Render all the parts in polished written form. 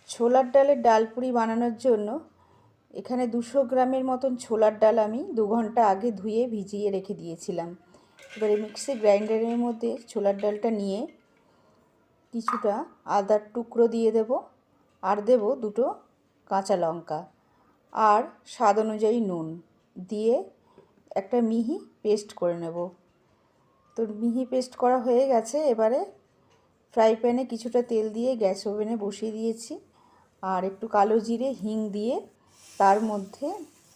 ছোলার ডালের ডালপুরি বানানোর জন্য এখানে 200 গ্রামের মতন ছোলার ডাল আমি 2 ঘন্টা আগে ধুয়ে ভিজিয়ে রেখে দিয়েছিলাম। এবারে মিক্সি গ্রাইন্ডারের মধ্যে ছোলার ডালটা নিয়ে কিছুটা আদার টুকরো দিয়ে দেব, আর দেব 2টো কাঁচা লঙ্কা, আর স্বাদ অনুযায়ী নুন দিয়ে একটা মিহি পেস্ট করে নেব। তো মিহি পেস্ট করা হয়ে গেছে। এবারে ফ্রাই প্যানে কিছুটা তেল দিয়ে গ্যাস ওভেনে বসিয়ে দিয়েছি, আর একটু কালো জিরে হিং দিয়ে তার মধ্যে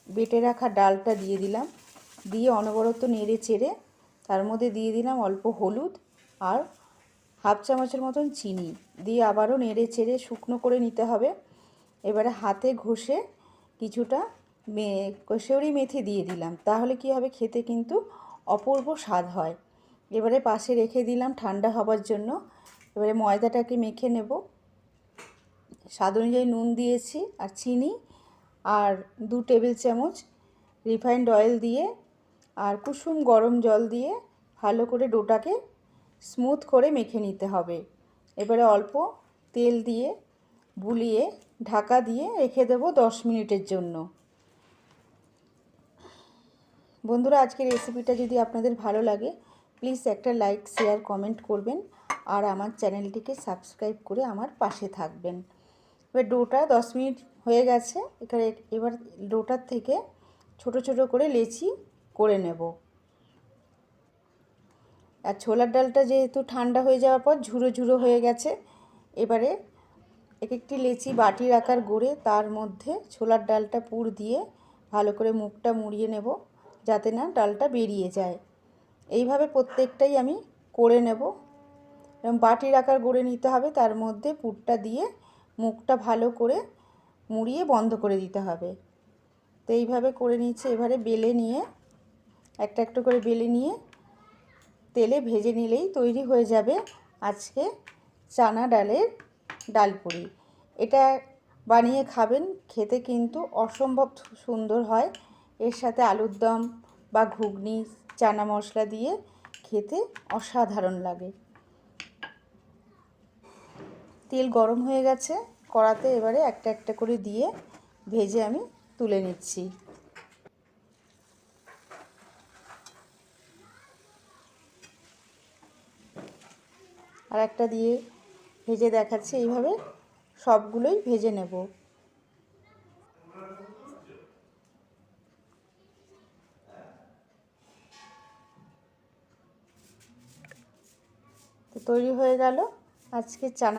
বেটে রাখা ডালটা দিয়ে দিলাম। দিয়ে অনবরত নেড়ে চেড়ে তার মধ্যে দিয়ে দিলাম অল্প হলুদ আর হাফ চামচের মতন চিনি দিয়ে আবারও নেড়ে চেড়ে শুকনো করে নিতে হবে। এবারে হাতে ঘষে কিছুটা কসুরি মেথি দিয়ে দিলাম, তাহলে কি হবে, খেতে কিন্তু অপূর্ব স্বাদ হয়। এবারে পাশে রেখে দিলাম ঠান্ডা হবার জন্য। এবারে ময়দাটাকে মেখে নেব। স্বাদ অনুযায়ী নুন দিয়েছি আর চিনি, আর 2 টেবিল চামচ রিফাইন্ড অয়েল দিয়ে আর কুসুম গরম জল দিয়ে ভালো করে ডোটাকে স্মুথ করে মেখে নিতে হবে। এবারে অল্প তেল দিয়ে বুলিয়ে ঢাকা দিয়ে রেখে দেব 10 মিনিটের জন্য। বন্ধুরা, আজকের রেসিপিটা যদি আপনাদের ভালো লাগে প্লিজ একটা লাইক, শেয়ার, কমেন্ট করবেন, আর আমার চ্যানেলটিকে সাবস্ক্রাইব করে আমার পাশে থাকবেন। এবার ডোটা 10 মিনিট হয়ে গেছে। এবার ডোটার থেকে ছোট ছোট করে লেচি করে নেব। আর ছোলার ডালটা যেহেতু ঠান্ডা হয়ে যাওয়ার পর ঝুরো ঝুরো হয়ে গেছে, এবারে একটি লেচি বাটির আকার গড়ে তার মধ্যে ছোলার ডালটা পুর দিয়ে ভালো করে মুখটা মুড়িয়ে নেব, যাতে না ডালটা বেরিয়ে যায়। এইভাবে প্রত্যেকটাই আমি করে নেব। এবং বাটির আকার গড়ে নিতে হবে, তার মধ্যে পুরটা দিয়ে মুখটা ভালো করে মুড়িয়ে বন্ধ করে দিতে হবে। তো এইভাবে করে নিচ্ছে। এবারে বেলে নিয়ে একটা একটা করে বেলে নিয়ে তেলে ভেজে নিলেই তৈরি হয়ে যাবে আজকে চানা ডালের ডালপুরি। এটা বানিয়ে খাবেন, খেতে কিন্তু অসম্ভব সুন্দর হয়। এর সাথে আলুর দম বা ঘুগনি, চানা মশলা দিয়ে খেতে অসাধারণ লাগে। তেল গরম হয়ে গেছে কড়াতে, এবারে একটা একটা করে দিয়ে ভেজে আমি তুলে নিচ্ছি। আর একটা দিয়ে ভেজে দেখাচ্ছি। এইভাবে সবগুলোই ভেজে নেব। তো তৈরি হয়ে গেল আজকে চানা